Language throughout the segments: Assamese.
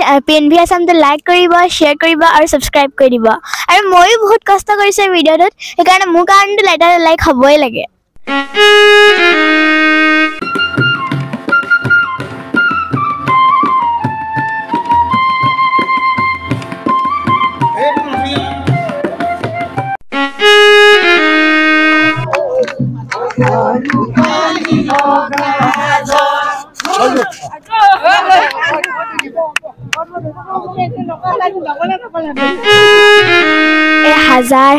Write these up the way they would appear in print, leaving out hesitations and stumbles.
PNB Assam like kariba, share kariba aru subscribe kariba. Aru moiyo bahut kasta korise video tot ekarone mu karone letter like hoboi lage.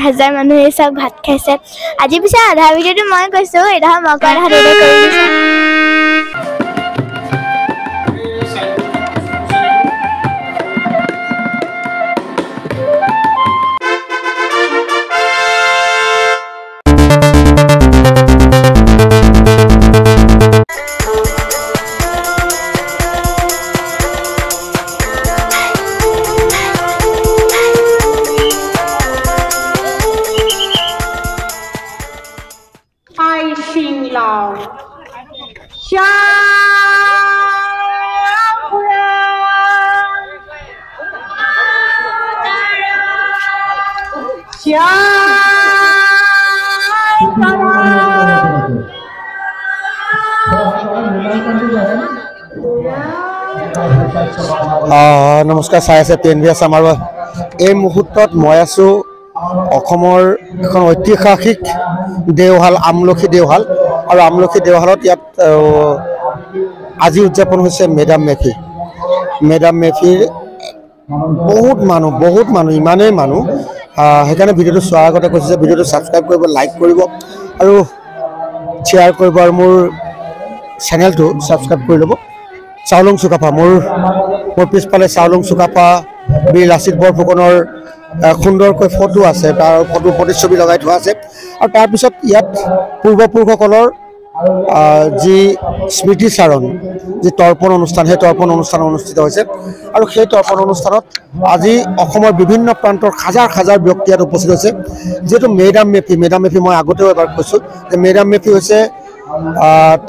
হাজাৰ মানুহে সব ভাত খাইছে আজি পিছে আধা ভিডিওটো মই কৈছো এটা মকা আধা দেৰি কৰি দিছে নমস্কাৰ চাই আছে PNB Assam আৰু এই মুহূৰ্তত মই আছো অসমৰ এখন ঐতিহাসিক দেওহাল আমলখি দেওহাল আৰু আমলখি দেওহালত ইয়াত আজি উদযাপন হৈছে মেডাম মেফিৰ বহুত মানুহ ইমানেই মানুহ সেইকাৰণে ভিডিওটো চোৱাৰ আগতে কৈছে যে ভিডিওটো ছাবস্ক্ৰাইব কৰিব লাইক কৰিব আৰু শ্বেয়াৰ কৰিব আৰু মোৰ চেনেলটো ছাবস্ক্ৰাইব কৰি ল'ব চাউলুং চুকাফা মোৰ পিছফালে চাউলুং চুকাফা বীৰ লাচিত বৰফুকনৰ সুন্দৰকৈ ফটো আছে তাৰ ফটো প্ৰতিচ্ছবি লগাই থোৱা আছে আৰু তাৰপিছত ইয়াত পূৰ্বপুৰুষসকলৰ যি স্মৃতিচাৰণ যি তৰ্পণ অনুষ্ঠান সেই তৰ্পণ অনুষ্ঠান অনুষ্ঠিত হৈছে আৰু সেই তৰ্পণ অনুষ্ঠানত আজি অসমৰ বিভিন্ন প্ৰান্তৰ হাজাৰ ব্যক্তি ইয়াত উপস্থিত হৈছে যেটো মেডাম মেফি মই আগতেও এবাৰ কৈছোঁ যে মেডাম মেফি হৈছে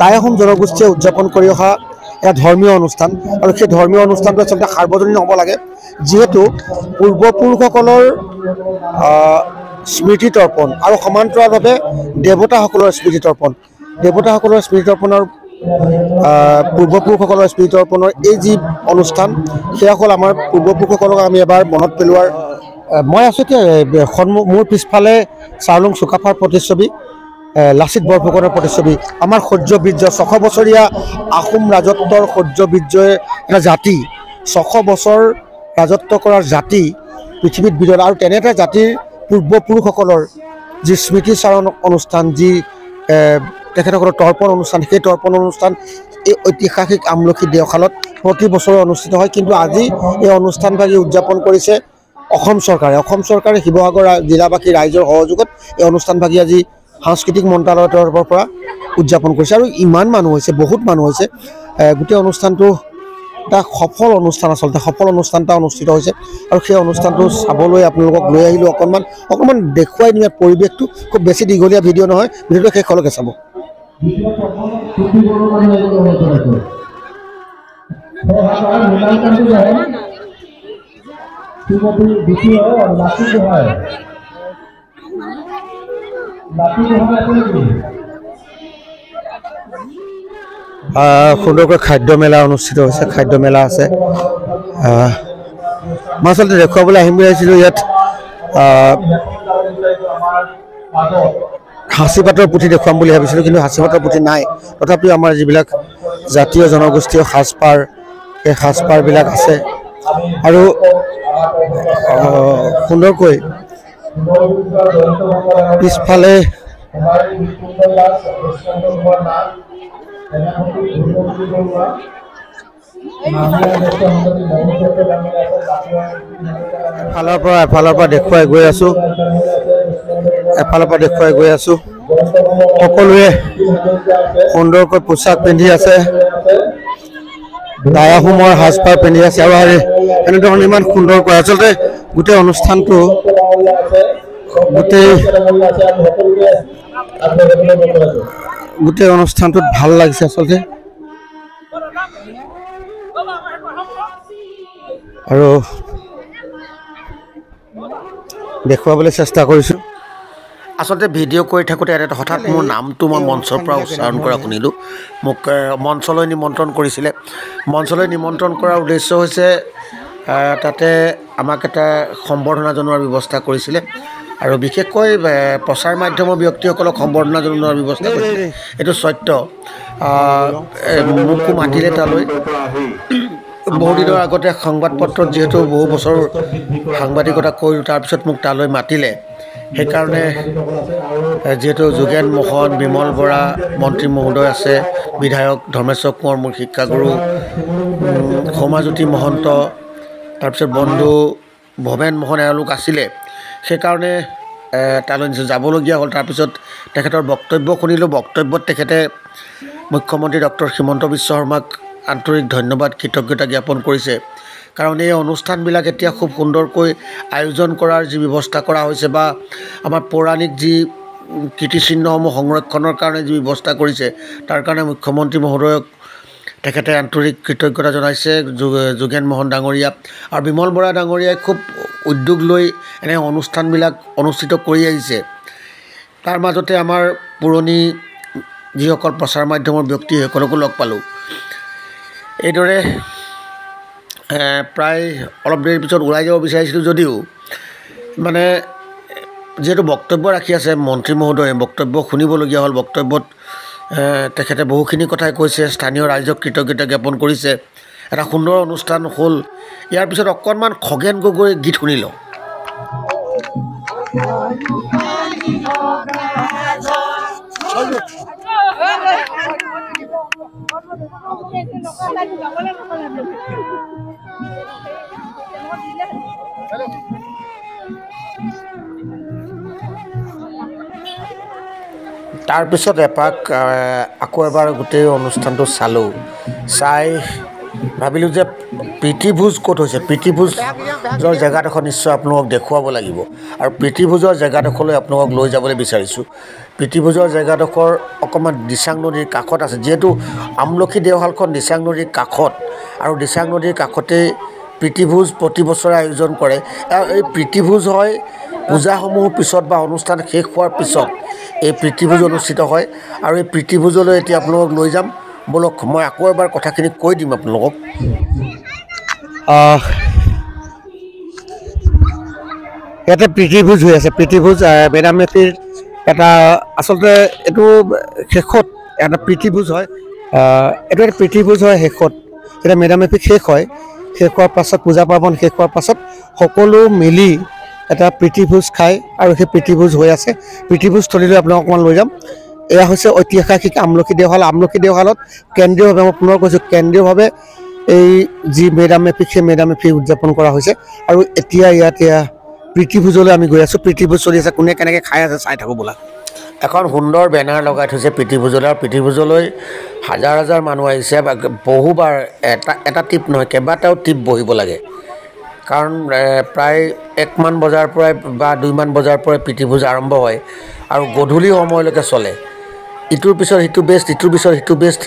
টাই আহোম জনগোষ্ঠীয়ে উদযাপন কৰি অহা এটা ধৰ্মীয় অনুষ্ঠান আৰু সেই ধৰ্মীয় অনুষ্ঠানটো আচলতে সাৰ্বজনীন হ'ব লাগে যেহেতু পূৰ্বপুৰুষসকলৰ স্মৃতি তৰ্পণ আৰু সমান্তৰালভাৱে দেৱতাসকলৰ স্মৃতি তৰ্পণৰ পূৰ্বপুৰুষসকলৰ স্মৃতি তৰ্পণৰ এই যি অনুষ্ঠান সেয়া হ'ল আমাৰ পূৰ্বপুৰুষসকলক আমি এবাৰ মনত পেলোৱাৰ মই আছোঁ মোৰ পিছফালে চাউলুং চুকাফাৰ প্ৰতিচ্ছবি লাচিত বৰফুকনৰ প্ৰতিচ্ছবি আমাৰ সূৰ্যবীৰ্য 600 বছৰীয়া আহোম ৰাজত্বৰ সূৰ্যবীৰ্যৰ এটা জাতি 600 বছৰ ৰাজত্ব কৰাৰ জাতি পৃথিৱীত বিৰল আৰু তেনে এটা জাতিৰ পূৰ্বপুৰুষসকলৰ যি স্মৃতিচাৰণ অনুষ্ঠান যি তেখেতসকলৰ তৰ্পণ অনুষ্ঠান সেই তৰ্পণ অনুষ্ঠান এই ঐতিহাসিক আমলখি দেওশালত প্ৰতি বছৰে অনুষ্ঠিত হয় কিন্তু আজি এই অনুষ্ঠানভাগি উদযাপন কৰিছে অসম চৰকাৰে শিৱসাগৰ জিলাবাসী ৰাইজৰ সহযোগত এই অনুষ্ঠানভাগি আজি সাংস্কৃতিক মন্ত্ৰালয়ৰ তৰফৰ পৰা উদযাপন কৰিছে আৰু ইমান মানুহ হৈছে বহুত মানুহ হৈছে গোটেই অনুষ্ঠানটো এটা সফল অনুষ্ঠান এটা অনুষ্ঠিত হৈছে আৰু সেই অনুষ্ঠানটো চাবলৈ আপোনালোকক লৈ আহিলোঁ অকণমান দেখুৱাই দিম পৰিৱেশটো খুব বেছি দীঘলীয়া ভিডিঅ' নহয় ভিডিঅ'টো শেষলৈকে চাব সুন্দৰকৈ খাদ্য মেলা অনুষ্ঠিত হৈছে খাদ্য মেলা আছে মই আচলতে দেখুৱাবলৈ আহিম বুলি আহিছিলোঁ ইয়াত হাঁচিপাতৰ পুথি দেখুৱাম বুলি ভাবিছিলোঁ কিন্তু হাঁচিপাতৰ পুথি নাই তথাপিও আমাৰ যিবিলাক জাতীয় জনগোষ্ঠীয় সাজপাৰ এই সাজপাৰবিলাক আছে আৰু সুন্দৰকৈ পিছফালে এফালৰ পৰা দেখুৱাই গৈ আছোঁ সকলোৱে সুন্দৰকৈ পোছাক পিন্ধি আছে টাই আহোমৰ সাজপাৰ পিন্ধি আছে আৰু এনেধৰণে ইমান সুন্দৰকৈ আচলতে গোটেই অনুষ্ঠানটো গোটেই অনুষ্ঠানটোত ভাল লাগিছে আচলতে আৰু দেখুৱাবলৈ চেষ্টা কৰিছোঁ আচলতে ভিডিঅ' কৰি থাকোঁতে হঠাৎ মোৰ নামটো মই মঞ্চৰ পৰা উচ্চাৰণ কৰা শুনিলোঁ মোক মঞ্চলৈ নিমন্ত্ৰণ কৰিছিলে মঞ্চলৈ নিমন্ত্ৰণ কৰাৰ উদ্দেশ্য হৈছে তাতে আমাক এটা সম্বৰ্ধনা জনোৱাৰ ব্যৱস্থা কৰিছিলে আৰু বিশেষকৈ প্ৰচাৰ মাধ্যমৰ ব্যক্তিসকলক সম্বৰ্ধনা জনোৱাৰ ব্যৱস্থা কৰিছিলে এইটো সত্য মোকো মাতিলে তালৈ বহুদিনৰ আগতে সংবাদ পত্ৰত যিহেতু বহু বছৰ সাংবাদিকতা কৰিলোঁ তাৰপিছত মোক তালৈ মাতিলে সেইকাৰণে যিহেতু যোগেন মোহন বিমল বৰা মন্ত্ৰী মহোদয় আছে বিধায়ক ধৰ্মেশ্বৰ কোঁৱৰ মোৰ শিক্ষাগুৰু সৌমাজ্যোতি মহন্ত তাৰপিছত বন্ধু ভৱেন মোহন এওঁলোক আছিলে সেইকাৰণে তালৈ যাবলগীয়া হ'ল তাৰপিছত তেখেতৰ বক্তব্য শুনিলোঁ বক্তব্যত তেখেতে মুখ্যমন্ত্ৰী ডক্টৰ হিমন্ত বিশ্ব শৰ্মাক আন্তৰিক ধন্যবাদ কৃতজ্ঞতা জ্ঞাপন কৰিছে কাৰণ এই অনুষ্ঠানবিলাক এতিয়া খুব সুন্দৰকৈ আয়োজন কৰাৰ যি ব্যৱস্থা কৰা হৈছে বা আমাৰ পৌৰাণিক যি কীৰ্তিচিহ্নসমূহ সংৰক্ষণৰ কাৰণে যি ব্যৱস্থা কৰিছে তাৰ কাৰণে মুখ্যমন্ত্ৰী মহোদয়ক তেখেতে আন্তৰিক কৃতজ্ঞতা জনাইছে যোগেন মোহন ডাঙৰীয়া আৰু বিমল বৰা ডাঙৰীয়াই খুব উদ্যোগ লৈ এনে অনুষ্ঠানবিলাক অনুষ্ঠিত কৰি আহিছে তাৰ মাজতে আমাৰ পুৰণি যিসকল প্ৰচাৰ মাধ্যমৰ ব্যক্তি সেইসকলকো লগ পালোঁ এইদৰে প্ৰায় অলপ দেৰিৰ পিছত ওলাই যাব বিচাৰিছিলোঁ যদিও মানে যিহেতু বক্তব্য ৰাখি আছে মন্ত্ৰী মহোদয়ে বক্তব্য শুনিবলগীয়া হ'ল বক্তব্যত তেখেতে বহুখিনি কথাই কৈছে স্থানীয় ৰাইজক কৃতজ্ঞতা জ্ঞাপন কৰিছে এটা সুন্দৰ অনুষ্ঠান হ'ল ইয়াৰ পিছত অকণমান খগেন গগৈৰ গীত শুনি লওঁ তাৰপিছত এপাক আকৌ এবাৰ গোটেই অনুষ্ঠানটো চালোঁ চাই ভাবিলোঁ যে প্ৰীতিভোজ ক'ত হৈছে প্ৰীতিভোজৰ জেগাডোখৰ নিশ্চয় আপোনালোকক দেখুৱাব লাগিব আৰু প্ৰীতিভোজৰ জেগাডোখৰলৈ আপোনালোকক লৈ যাবলৈ বিচাৰিছোঁ প্ৰীতিভোজৰ জেগাডোখৰ অকণমান দিচাং নদীৰ কাষত আছে যিহেতু আমলখি দেওশালখন দিচাং নদীৰ কাষত আৰু দিচাং নদীৰ কাষতেই প্ৰীতিভোজ প্ৰতি বছৰে আয়োজন কৰে এই প্ৰীতিভোজ হয় পূজাসমূহ পিছত বা অনুষ্ঠান শেষ হোৱাৰ পিছত এই প্ৰীতিভোজ অনুষ্ঠিত হয় আৰু এই প্ৰীতিভোজলৈ এতিয়া আপোনালোকক লৈ যাম বলক মই আকৌ এবাৰ কথাখিনি কৈ দিম আপোনালোকক ইয়াতে প্ৰীতিভোজ হৈ আছে প্ৰীতিভোজ মেডাম মেফিৰ এটা আচলতে এইটো শেষত এটা প্ৰীতিভোজ হয় এইটো এটা প্ৰীতিভোজ হয় শেষত যেতিয়া মেডাম মেফি শেষ হয় শেষ হোৱাৰ পাছত পূজা পাৰ্বণ শেষ হোৱাৰ পাছত সকলো মিলি এটা প্ৰীতিভোজ খায় আৰু সেই প্ৰীতিভোজ হৈ আছে প্ৰীতিভোজস্থলীলৈ আপোনাক অকণমান লৈ যাম এয়া হৈছে ঐতিহাসিক আমলখি দেওশালত কেন্দ্ৰীয়ভাৱে মই পুনৰ কৈছোঁ কেন্দ্ৰীয়ভাৱে এই যি মেডাম মেফি সেই মেডাম মেফি উদযাপন কৰা হৈছে আৰু এতিয়া ইয়াত প্ৰীতিভোজলৈ আমি গৈ আছোঁ প্ৰীতিভোজ চলি আছে কোনে কেনেকৈ খাই আছে চাই থাকোঁ বোলা এখন সুন্দৰ বেনাৰ লগাই থৈছে প্ৰীতিভোজলৈ আৰু প্ৰীতিভোজলৈ হাজাৰ হাজাৰ মানুহ আহিছে বহুবাৰ এটা টিপ নহয় কেইবাটাও টিপ বহিব লাগে কাৰণ প্ৰায় 1 মান বজাৰ পৰাই বা 2 মান বজাৰ পৰাই প্ৰীতিভোজ আৰম্ভ হয় আৰু গধূলি সময়লৈকে চলে ইটোৰ পিছত সিটো বেষ্ট ইটোৰ পিছত সিটো বেষ্ট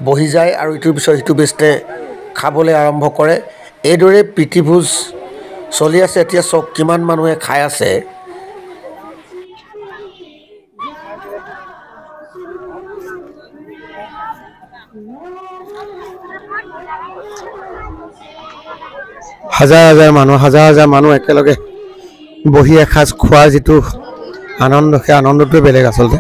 বহি যায় আৰু ইটোৰ পিছত সিটো বেষ্টে খাবলৈ আৰম্ভ কৰে এইদৰে প্ৰীতিভোজ চলি আছে এতিয়া চক কিমান মানুহে খাই আছে হাজাৰ হাজাৰ মানুহ একেলগে বহি এসাঁজ খোৱাৰ যিটো আনন্দ সেই আনন্দটোৱে বেলেগ আচলতে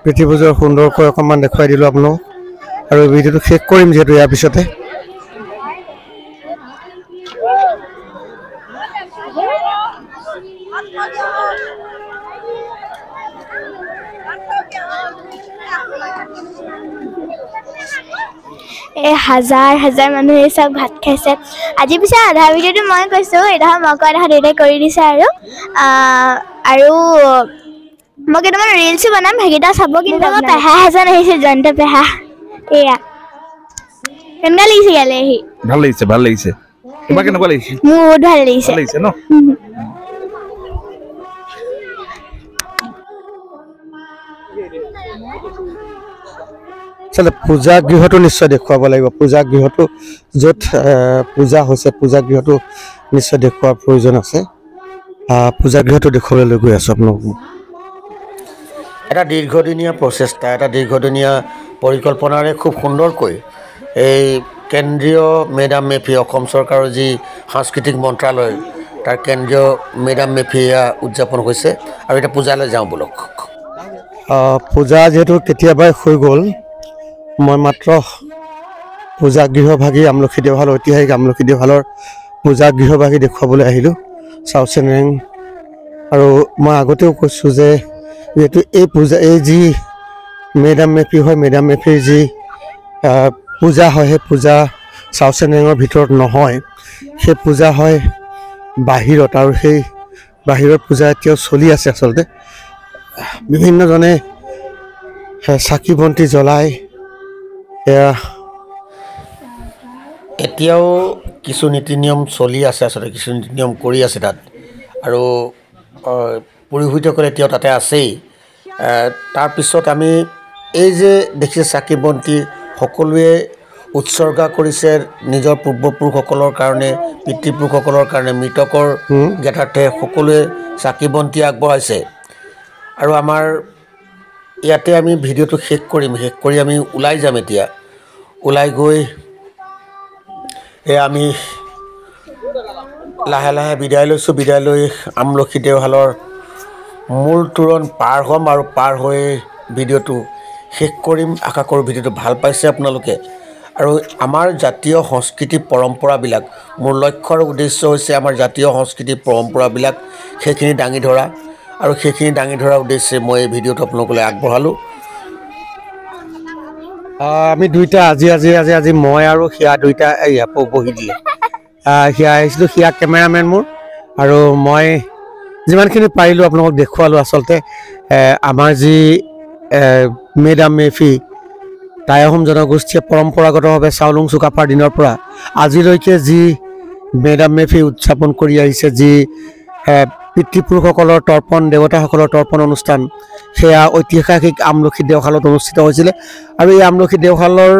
প্ৰীতিভোজৰ সুন্দৰকৈ অকণমান দেখুৱাই দিলোঁ আপোনালোক আৰু ভিডিঅ'টো শেষ কৰিম যিহেতু ইয়াৰ পিছতে হাজাৰ হাজাৰ মানুহে চব ভাত খাইছে আজি পিছে আধা ভিডিঅ'টো মই কৈছোঁ এটা মই কোৱা আধা দেউতাই কৰি দিছে আৰু মই কেইটামান ৰিলছো বনাম সেইকেইটা চাব কিন্তু পেহা এজন আহিছে জয়ন্ত পেহা এয়া কেনেকুৱা লাগিছে ইয়ালৈ আহি ভাল লাগিছে তোমাক কেনেকুৱা লাগিছে মোৰ বহুত ভাল লাগিছে ন চলে পূজা গৃহটো নিশ্চয় দেখুৱাব লাগিব পূজা গৃহটো য'ত পূজা হৈছে পূজা গৃহটো নিশ্চয় দেখুৱাৰ প্ৰয়োজন আছে পূজা গৃহটো দেখুৱাবলৈ গৈ আছোঁ আপোনালোক এটা দীৰ্ঘদিনীয়া প্ৰচেষ্টা এটা দীৰ্ঘদিনীয়া পৰিকল্পনাৰে খুব সুন্দৰকৈ এই কেন্দ্ৰীয় মেডাম মেফি অসম চৰকাৰৰ যি সাংস্কৃতিক মন্ত্ৰালয় তাৰ কেন্দ্ৰীয় মেডাম মেফি উদযাপন হৈছে আৰু এটা পূজালৈ যাওঁ বলক পূজা যিহেতু কেতিয়াবাই হৈ গ'ল মই মাত্ৰ পূজা গৃহভাগী আমলখি দেওশাল ঐতিহাসিক আমলখি দেওশালৰ পূজা গৃহভাগী দেখুৱাবলৈ আহিলোঁ চাউচেনেং আৰু মই আগতেও কৈছোঁ যে যিহেতু এই পূজা এই যি মেডাম মেফি হয় মেডাম মেফিৰ যি পূজা হয় সেই পূজা চাউচেনেঙৰ ভিতৰত নহয় সেই পূজা হয় বাহিৰত আৰু সেই বাহিৰৰ পূজা এতিয়াও চলি আছে আচলতে বিভিন্নজনে চাকি বন্তি জ্বলাই এতিয়াও কিছু নীতি নিয়ম চলি আছে আচলতে কিছু নীতি নিয়ম কৰি আছে তাত আৰু পুৰোহিতসকল এতিয়াও তাতে আছেই তাৰপিছত আমি এই যে দেখিছে চাকি বন্তি সকলোৱে উৎসৰ্গা কৰিছে নিজৰ পূৰ্বপুৰুষসকলৰ কাৰণে পিতৃপুৰুষসকলৰ কাৰণে মৃতকৰ জ্ঞাতাৰ্থে সকলোৱে চাকি বন্তি আগবঢ়াইছে আৰু আমাৰ ইয়াতে আমি ভিডিঅ'টো শেষ কৰি আমি ওলাই যাম এতিয়া ওলাই গৈ আমি লাহে লাহে বিদায় লৈছোঁ বিদায় লৈ আমলখি দেওশালৰ মূল তোৰণ পাৰ হ'ম আৰু পাৰ হৈ ভিডিঅ'টো শেষ কৰিম আশা কৰোঁ ভিডিঅ'টো ভাল পাইছে আপোনালোকে আৰু আমাৰ জাতীয় সংস্কৃতি পৰম্পৰাবিলাক মোৰ লক্ষ্য আৰু উদ্দেশ্য হৈছে আমাৰ জাতীয় সংস্কৃতি পৰম্পৰাবিলাক সেইখিনি দাঙি ধৰা আৰু সেইখিনি দাঙি ধৰাৰ উদ্দেশ্যে মই এই ভিডিঅ'টো আপোনালোকলৈ আগবঢ়ালোঁ আমি দুইটা আজি মই আৰু সিয়া দুইটা বহি দিলে সিয়া আহিছিলোঁ সিয়া কেমেৰামেন মোৰ আৰু মই যিমানখিনি পাৰিলোঁ আপোনালোকক দেখুৱালোঁ আচলতে আমাৰ যি মেডাম মেফি টাই আহোম জনগোষ্ঠীয়ে পৰম্পৰাগতভাৱে চাউলুং চুকাফাৰ দিনৰ পৰা আজিলৈকে যি মেডাম মেফি উদযাপন কৰি আহিছে যি পিতৃপুৰুষসকলৰ তৰ্পণ দেৱতাসকলৰ তৰ্পণ অনুষ্ঠান সেয়া ঐতিহাসিক আমলখি দেওশালত অনুষ্ঠিত হৈছিলে আৰু এই আমলখি দেওশালৰ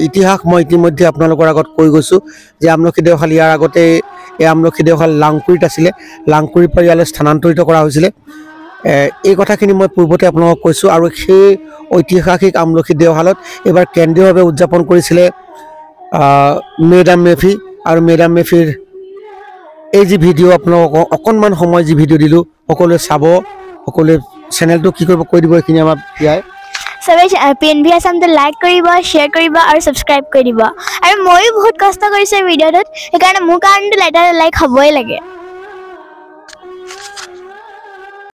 ইতিহাস মই ইতিমধ্যে আপোনালোকৰ আগত কৈ গৈছোঁ যে আমলখি দেওশাল ইয়াৰ আগতে এই আমলখি দেওশাল লাংকুৰিত আছিলে লাংকুৰিৰ পৰা ইয়ালৈ স্থানান্তৰিত কৰা হৈছিলে এই কথাখিনি মই পূৰ্বতে আপোনালোকক কৈছোঁ আৰু সেই ঐতিহাসিক আমলখি দেওশালত এইবাৰ কেন্দ্ৰীয়ভাৱে উদযাপন কৰিছিলে মেডাম মেফি আৰু মেডাম মেফিৰ এই যি ভিডিঅ' আপোনালোকক অকণমান সময় যি ভিডিঅ' দিলোঁ সকলোৱে চাব সকলোৱে চেনেলটো কি কৰিব কৈ দিব এইখিনি আমাৰ ইয়াই সবে PNV আসামটো লাইক কৰিব শ্বেয়াৰ কৰিব আৰু ছাবস্ক্ৰাইব কৰি দিব আৰু ময়ো বহুত কষ্ট কৰিছোঁ ভিডিঅ'টোত সেইকাৰণে মোৰ কাৰণেতো লাইক হ'বই লাগে